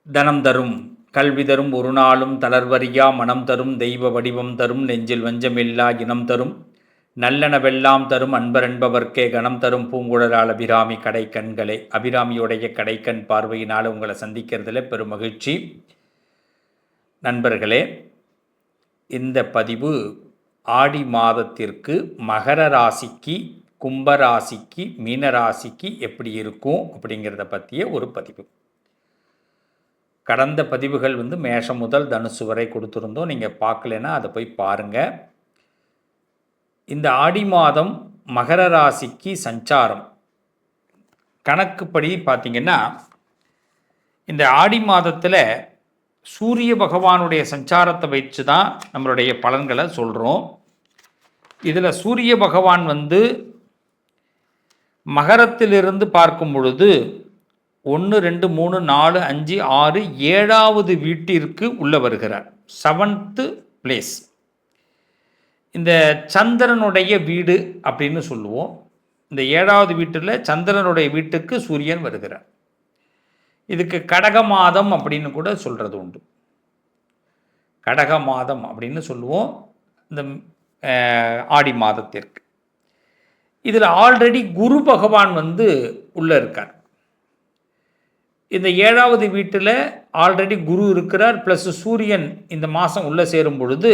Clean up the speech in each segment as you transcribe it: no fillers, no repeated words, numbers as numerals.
தனம் தரும் கல்வி தரும் ஒரு நாளும் தளர்வறியா மனம் தரும் தெய்வ வடிவம் தரும் நெஞ்சில் வஞ்சமில்லா இனம் தரும் நல்லனவெல்லாம் தரும் அன்பரென்பவர்க்கே கணம் தரும் பூங்குழலால் அபிராமி கடை கண்களே. அபிராமியுடைய கடைக்கண் பார்வையினால் உங்களை சந்திக்கிறதுல பெரும் மகிழ்ச்சி. நண்பர்களே, இந்த பதிவு ஆடி மாதத்திற்கு மகர ராசிக்கு, கும்பராசிக்கு, மீனராசிக்கு எப்படி இருக்கும் அப்படிங்கிறத பற்றிய ஒரு பதிவு. கடந்த பதிவுகள் மேஷம் முதல் தனுசு வரை கொடுத்துருந்தோம். நீங்கள் பார்க்கலன்னா அதை போய் பாருங்கள். இந்த ஆடி மாதம் மகர ராசிக்கு சஞ்சாரம் கணக்குப்படி பார்த்திங்கன்னா, இந்த ஆடி மாதத்தில் சூரிய பகவானுடைய சஞ்சாரத்தை வச்சு தான் நம்மளுடைய பலன்களை சொல்கிறோம். இதில் சூரிய பகவான் மகரத்திலிருந்து பார்க்கும் பொழுது 1, 2, 3, 4, 5, 6, 7வது வீட்டிற்கு உள்ள வருகிறார். 7th place. இந்த சந்திரனுடைய வீடு அப்படின்னு சொல்லுவோம். இந்த 7வது வீட்டில் சந்திரனுடைய வீட்டுக்கு சூரியன் வருகிறார். இதுக்கு கடக மாதம் அப்படின்னு கூட சொல்கிறது உண்டு. கடக மாதம் அப்படின்னு சொல்லுவோம் இந்த ஆடி மாதத்திற்கு. இதில் ஆல்ரெடி குரு பகவான் உள்ளே இருக்கார். இந்த 7வது வீட்டில் ஆல்ரெடி குரு இருக்கிறார், ப்ளஸ் சூரியன் இந்த மாதம் உள்ளே சேரும் பொழுது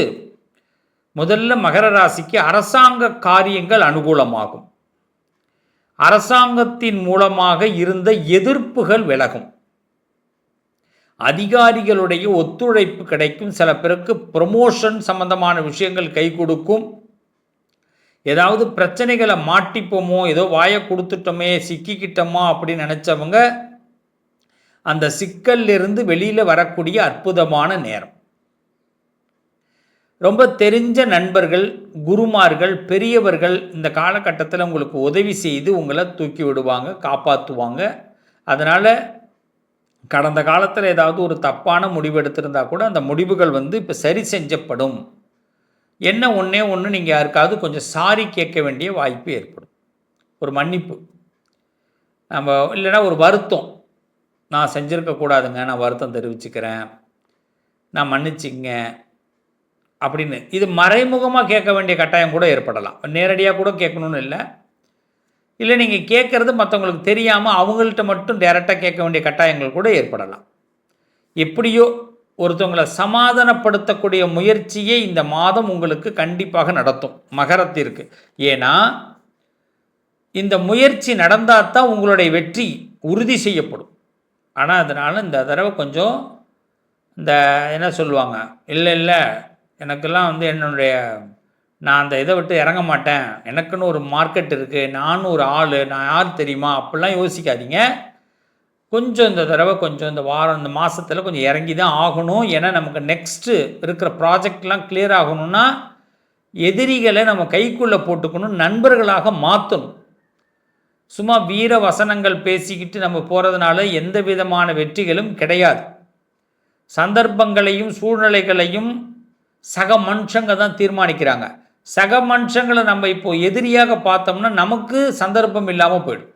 முதல்ல மகர ராசிக்கு அரசாங்க காரியங்கள் அனுகூலமாகும். அரசாங்கத்தின் மூலமாக இருந்த எதிர்ப்புகள் விலகும். அதிகாரிகளுடைய ஒத்துழைப்பு கிடைக்கும். சில பேருக்கு ப்ரமோஷன் சம்பந்தமான விஷயங்கள் கை கொடுக்கும். ஏதாவது பிரச்சனைகளை மாட்டிப்போமோ, ஏதோ வாயை கொடுத்துட்டோமே, சிக்கிக்கிட்டோமா அப்படின்னு நினச்சவங்க அந்த சிக்கல்லிருந்து வெளியில் வரக்கூடிய அற்புதமான நேரம். ரொம்ப தெரிஞ்ச நண்பர்கள், குருமார்கள், பெரியவர்கள் இந்த காலகட்டத்தில் உங்களுக்கு உதவி செய்து உங்களை தூக்கி விடுவாங்க, காப்பாற்றுவாங்க. அதனால் கடந்த காலத்தில் ஏதாவது ஒரு தப்பான முடிவு எடுத்திருந்தால் கூட அந்த முடிவுகள் இப்போ சரி செஞ்சப்படும். என்ன ஒன்றே ஒன்று, நீங்கள் யாருக்காவது கொஞ்சம் சாரி கேட்க வேண்டிய வாய்ப்பு ஏற்படும். ஒரு மன்னிப்பு, நம்ம இல்லைன்னா ஒரு வருத்தம், நான் செஞ்சுருக்கக்கூடாதுங்க, நான் வருத்தம் தெரிவிச்சுக்கிறேன், நான் மன்னிச்சிங்க அப்படின்னு. இது மறைமுகமாக கேட்க வேண்டிய கட்டாயம் கூட ஏற்படலாம். நேரடியாக கூட கேட்கணுன்னு இல்லை நீங்கள் கேட்குறது மற்றவங்களுக்கு தெரியாமல் அவங்கள்ட்ட மட்டும் டைரெக்டாக கேட்க வேண்டிய கட்டாயங்கள் கூட ஏற்படலாம். எப்படியோ ஒருத்தவங்களை சமாதானப்படுத்தக்கூடிய முயற்சியை இந்த மாதம் உங்களுக்கு கண்டிப்பாக நடத்தும் மகரத்திற்கு. ஏன்னா இந்த முயற்சி நடந்தால் தான் உங்களுடைய வெற்றி உறுதி செய்யப்படும். ஆனால் அதனால் இந்த தடவை கொஞ்சம் இந்த என்ன சொல்லுவாங்க, இல்லை எனக்கெல்லாம் என்னுடைய நான் அந்த இதை விட்டு இறங்க மாட்டேன், எனக்குன்னு ஒரு மார்க்கெட் இருக்குது, நானும் ஒரு ஆள், நான் யார் தெரியுமா அப்படிலாம் யோசிக்காதீங்க. கொஞ்சம் இந்த தடவை கொஞ்சம் இந்த வாரம், இந்த மாதத்தில் கொஞ்சம் இறங்கி தான் ஆகணும். ஏன்னா நமக்கு நெக்ஸ்ட்டு இருக்கிற ப்ராஜெக்ட்லாம் கிளியர் ஆகணும்னா எதிரிகளை நம்ம கைக்குள்ளே போட்டுக்கணும், நண்பர்களாக மாற்றணும். சும்மா வீர வசனங்கள் பேசிக்கிட்டு நம்ம போகிறதுனால எந்த விதமான வெற்றிகளும் கிடையாது. சந்தர்ப்பங்களையும் சூழ்நிலைகளையும் சக மனுஷங்க தான் தீர்மானிக்கிறாங்க. சக மனுஷங்களை நம்ம இப்போது எதிரியாக பார்த்தோம்னா நமக்கு சந்தர்ப்பம் இல்லாமல் போயிடும்.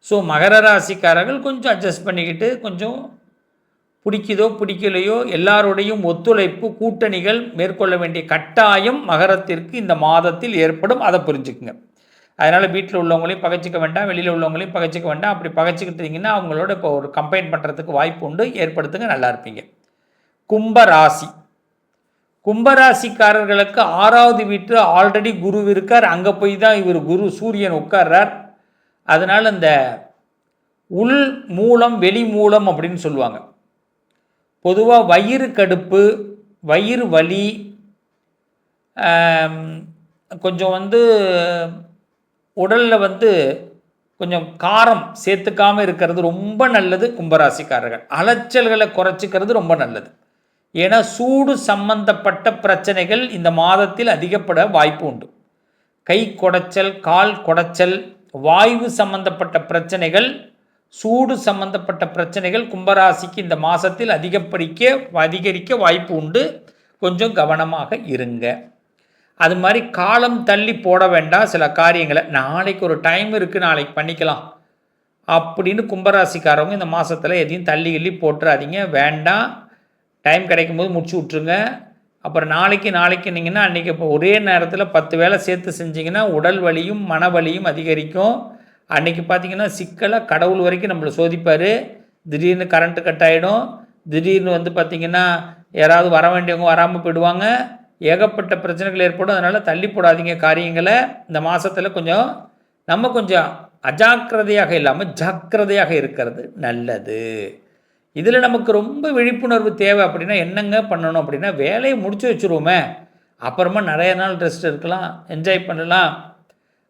ஸோ மகர ராசிக்காரர்கள் கொஞ்சம் அட்ஜஸ்ட் பண்ணிக்கிட்டு, கொஞ்சம் பிடிக்குதோ பிடிக்கலையோ எல்லாரோடையும் ஒத்துழைப்பு, கூட்டணிகள் மேற்கொள்ள வேண்டிய கட்டாயம் மகரத்திற்கு இந்த மாதத்தில் ஏற்படும். அதை புரிஞ்சுக்குங்க. அதனால் வீட்டில் உள்ளவங்களையும் பகைச்சிக்க வேண்டாம், வெளியில் உள்ளவங்களையும் பகைச்சிக்க வேண்டாம். அப்படி பகைச்சிக்கிட்டீங்கன்னா அவங்களோட இப்போ ஒரு கம்பைன் பண்ணுறதுக்கு வாய்ப்பு உண்டு. ஏற்படுத்துங்க, நல்லா இருப்பீங்க. கும்பராசி. கும்பராசிக்காரர்களுக்கு 6வது வீட்டில் ஆல்ரெடி குரு இருக்கார். அங்கே போய் தான் இவர் குரு சூரியன் உட்கார்றார். அதனால் இந்த உள் மூலம் வெளி மூலம் அப்படின்னு சொல்லுவாங்க. பொதுவாக வயிறு கடுப்பு, வயிறு வலி, கொஞ்சம் உடலில் கொஞ்சம் காரம் சேர்த்துக்காமல் இருக்கிறது ரொம்ப நல்லது. கும்பராசிக்காரர்கள் அலைச்சல்களை குறைச்சிக்கிறது ரொம்ப நல்லது. ஏன்னா சூடு சம்பந்தப்பட்ட பிரச்சனைகள் இந்த மாதத்தில் அதிகப்பட வாய்ப்பு உண்டு. கை குடைச்சல், கால் குடைச்சல், வாயு சம்பந்தப்பட்ட பிரச்சனைகள், சூடு சம்பந்தப்பட்ட பிரச்சனைகள் கும்பராசிக்கு இந்த மாதத்தில் அதிகரிக்க வாய்ப்பு உண்டு. கொஞ்சம் கவனமாக இருங்க. அது மாதிரி காலம் தள்ளி போட வேண்டாம் சில காரியங்களை. நாளைக்கு ஒரு டைம் இருக்குது, நாளைக்கு பண்ணிக்கலாம் அப்படின்னு கும்பராசிக்காரவங்க இந்த மாதத்தில் எதையும் தள்ளி கிள்ளி போட்டுறாதீங்க, வேண்டாம். டைம் கிடைக்கும்போது முடிச்சு விட்ருங்க. அப்புறம் நாளைக்குன்னீங்கன்னா அன்றைக்கி இப்போ ஒரே நேரத்தில் 10 வேலை சேர்த்து செஞ்சிங்கன்னா உடல் வலியும் மன வலியும் அதிகரிக்கும். அன்றைக்கி பார்த்திங்கன்னா சிக்கலாக கடவுள் வரைக்கும் நம்மளை சோதிப்பார். திடீர்னு கரண்ட்டு கட் ஆகிடும், திடீர்னு வந்து பார்த்திங்கன்னா யாராவது வர வேண்டியவங்க வராமல் போயிடுவாங்க, ஏகப்பட்ட பிரச்சனைகள் ஏற்படும். அதனால் தள்ளி போடாதீங்க காரியங்களை. இந்த மாதத்தில் கொஞ்சம் அஜாக்கிரதையாக இல்லாமல் ஜாக்கிரதையாக இருக்கிறது நல்லது. இதில் நமக்கு ரொம்ப விழிப்புணர்வு தேவை. அப்படின்னா என்னங்க பண்ணணும் அப்படின்னா, வேலையை முடிச்சு வச்சுருவோமே, அப்புறமா நிறைய நாள் ரெஸ்ட் இருக்கலாம், என்ஜாய் பண்ணலாம்.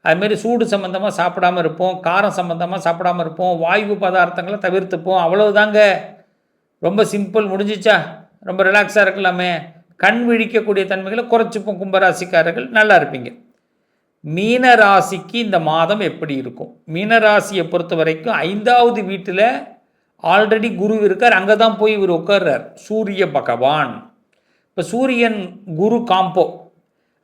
அதுமாரி சூடு சம்மந்தமாக சாப்பிடாமல் இருப்போம், காரம் சம்மந்தமாக சாப்பிடாமல் இருப்போம், வாயு பதார்த்தங்களை தவிர்த்துப்போம். அவ்வளவுதாங்க, ரொம்ப சிம்பிள், முடிஞ்சிச்சா? ரொம்ப ரிலாக்ஸாக இருக்கலாமே. கண் விழிக்கக்கூடிய தன்மைகளை குறைச்சிப்போம். கும்பராசிக்காரர்கள் நல்லா இருப்பீங்க. மீன ராசிக்கு இந்த மாதம் எப்படி இருக்கும்? மீனராசியை பொறுத்த வரைக்கும் 5வது வீட்டில் ஆல்ரெடி குரு இருக்கார், அங்கே தான் போய் இவர் உட்கார்றார், சூரிய பகவான். இப்போ சூரியன் குரு காம்போ,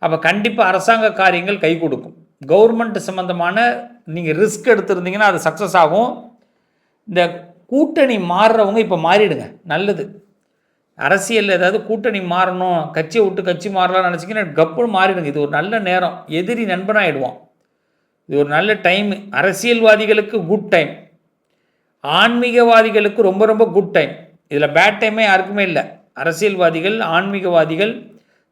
அப்போ கண்டிப்பாக அரசாங்க காரியங்கள் கை கொடுக்கும். கவர்மெண்ட் சம்மந்தமான நீங்கள் ரிஸ்க் எடுத்துருந்தீங்கன்னா அது சக்ஸஸ் ஆகும். இந்த கூட்டணி மாறுறவங்க இப்போ மாறிடுங்க, நல்லது. அரசியலில் ஏதாவது கூட்டணி மாறணும், கட்சியை விட்டு கட்சி மாறலாம்னு நினச்சிங்கன்னா கப்புன்னு மாறிடுங்க. இது ஒரு நல்ல நேரம், எதிரி நண்பனாகிடுவான். இது ஒரு நல்ல டைமு. அரசியல்வாதிகளுக்கு குட் டைம், ஆன்மீகவாதிகளுக்கு ரொம்ப ரொம்ப குட் டைம். இதில் பேட் டைமே யாருக்குமே இல்லை. அரசியல்வாதிகள், ஆன்மீகவாதிகள்,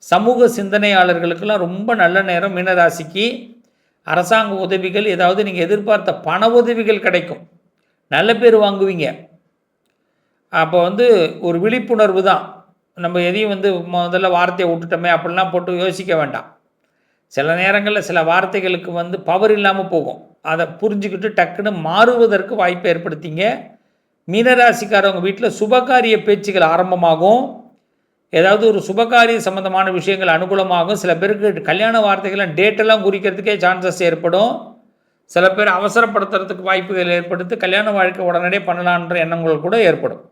சமூக சிந்தனையாளர்களுக்கெல்லாம் ரொம்ப நல்ல நேரம். மீனராசிக்கு அரசாங்க உதவிகள், ஏதாவது நீங்கள் எதிர்பார்த்த பண உதவிகள் கிடைக்கும், நல்ல பேர் வாங்குவீங்க. அப்போ ஒரு விழிப்புணர்வு தான். நம்ம எதையும் முதல்ல வார்த்தையை விட்டுட்டோமே அப்படிலாம் போட்டு யோசிக்க வேண்டாம். சில நேரங்களில் சில வார்த்தைகளுக்கு பவர் இல்லாமல் போகும். அதை புரிஞ்சுக்கிட்டு டக்குன்னு மாறுவதற்கு வாய்ப்பை ஏற்படுத்திங்க. மீனராசிக்காரவங்க வீட்டில் சுபகாரிய பேச்சுகள் ஆரம்பமாகும். ஏதாவது ஒரு சுபகாரிய சம்மந்தமான விஷயங்கள் அனுகூலமாகும். சில பேருக்கு கல்யாண வார்த்தைகள்லாம் டேட்டெல்லாம் குறிக்கிறதுக்கே சான்சஸ் ஏற்படும். சில பேர் அவசரப்படுத்துறதுக்கு வாய்ப்புகள் ஏற்படுத்தி கல்யாண வாழ்க்கை உடனடியே பண்ணலான்ற எண்ணங்கள் கூட ஏற்படும்.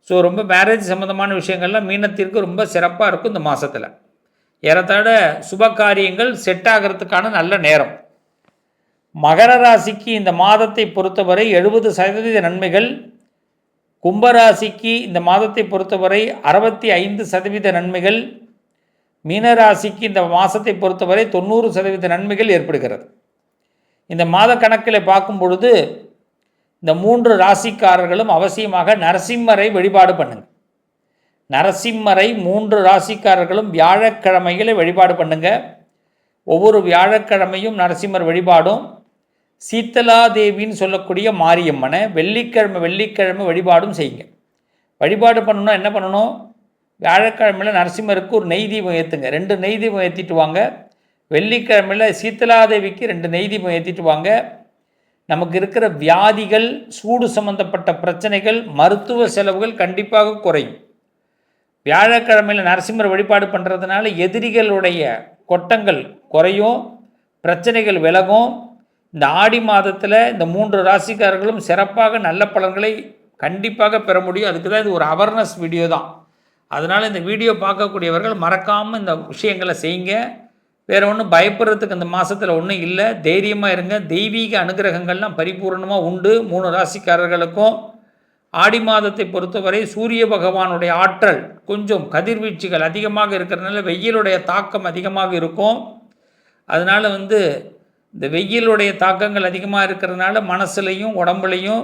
ஸோ ரொம்ப மேரேஜ் சம்மந்தமான விஷயங்கள்லாம் மீனத்திற்கு ரொம்ப சிறப்பாக இருக்கும். இந்த மாதத்தில் ஏறத்தாழ சுபகாரியங்கள் செட் ஆகிறதுக்கான நல்ல நேரம். மகர ராசிக்கு இந்த மாதத்தை பொறுத்தவரை 70% நன்மைகள். கும்பராசிக்கு இந்த மாதத்தை பொறுத்தவரை 65% நன்மைகள். மீனராசிக்கு இந்த மாதத்தை பொறுத்தவரை 90% நன்மைகள் ஏற்படுகிறது. இந்த மாத கணக்கில் பார்க்கும் பொழுது இந்த 3 ராசிக்காரர்களும் அவசியமாக நரசிம்மரை வழிபாடு பண்ணுங்க. நரசிம்மரை 3 ராசிக்காரர்களும் வியாழக்கிழமைகளை வழிபாடு பண்ணுங்க. ஒவ்வொரு வியாழக்கிழமையும் நரசிம்மர் வழிபாடும், சீத்தலாதேவின்னு சொல்லக்கூடிய மாரியம்மனை வெள்ளிக்கிழமை வழிபாடும் செய்யுங்க. வழிபாடு பண்ணணும்னா என்ன பண்ணணும்? வியாழக்கிழமையில் நரசிம்மருக்கு ஒரு நெய் தீபம் ஏற்றுங்க, 2 நெய் தீபம் ஏற்றிட்டு வாங்க. வெள்ளிக்கிழமையில் சீத்தலாதேவிக்கு 2 நெய் தீபம் ஏற்றிட்டு வாங்க. நமக்கு இருக்கிற வியாதிகள், சூடு சம்பந்தப்பட்ட பிரச்சனைகள், மருத்துவ செலவுகள் கண்டிப்பாக குறையும். வியாழக்கிழமையில் நரசிம்மர் வழிபாடு பண்ணுறதுனால எதிரிகளுடைய கொட்டங்கள் குறையும், பிரச்சனைகள் விலகும். இந்த ஆடி மாதத்தில் இந்த 3 ராசிக்காரர்களும் சிறப்பாக நல்ல பலன்களை கண்டிப்பாக பெற முடியும். அதுக்கு தான் இது ஒரு அவேர்னஸ் வீடியோ தான். அதனால் இந்த வீடியோ பார்க்கக்கூடியவர்கள் மறக்காமல் இந்த விஷயங்களை செய்யுங்க. வேறு ஒன்றும் பயப்படுறதுக்கு இந்த மாதத்தில் ஒன்றும் இல்லை. தைரியமாக இருங்க. தெய்வீக அனுகிரகங்கள்லாம் பரிபூர்ணமாக உண்டு 3 ராசிக்காரர்களுக்கும். ஆடி மாதத்தை பொறுத்தவரை சூரிய பகவானுடைய ஆற்றல் கொஞ்சம் கதிர்வீழ்ச்சிகள் அதிகமாக இருக்கிறதுனால வெயிலுடைய தாக்கம் அதிகமாக இருக்கும். அதனால் இந்த வெயிலுடைய தாக்கங்கள் அதிகமாக இருக்கிறதுனால மனசுலையும் உடம்புலையும்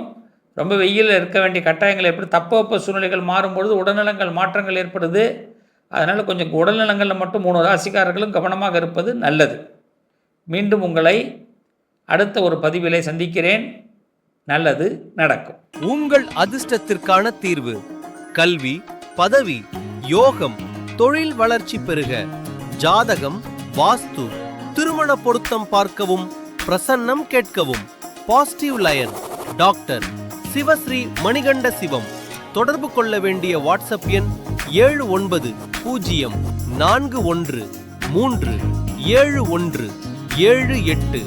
ரொம்ப வெயிலில் இருக்க வேண்டிய கட்டாயங்கள் ஏற்படுது. தட்பவெப்ப சூழ்நிலைகள் மாறும்பொழுது உடல்நலங்கள் மாற்றங்கள் ஏற்படுது. அதனால் கொஞ்சம் உடல்நலங்களில் மட்டும் 3 ராசிக்காரர்களும் கவனமாக இருப்பது நல்லது. மீண்டும் உங்களை அடுத்த ஒரு பதிவிலே சந்திக்கிறேன். நல்லது நடக்கும். உங்கள் அதிர்ஷ்டத்திற்கான தீர்வு: கல்வி, பதவி, யோகம், தொழில் வளர்ச்சி பெருக, ஜாதகம், வாஸ்து, திருமண பொருத்தம் பார்க்கவும், பிரசன்னம் கேட்கவும். Positive lion doctor Sivashri Manikanda Sivam. தொடர்பு கொள்ள வேண்டிய வாட்ஸ்அப் எண் 7904137178.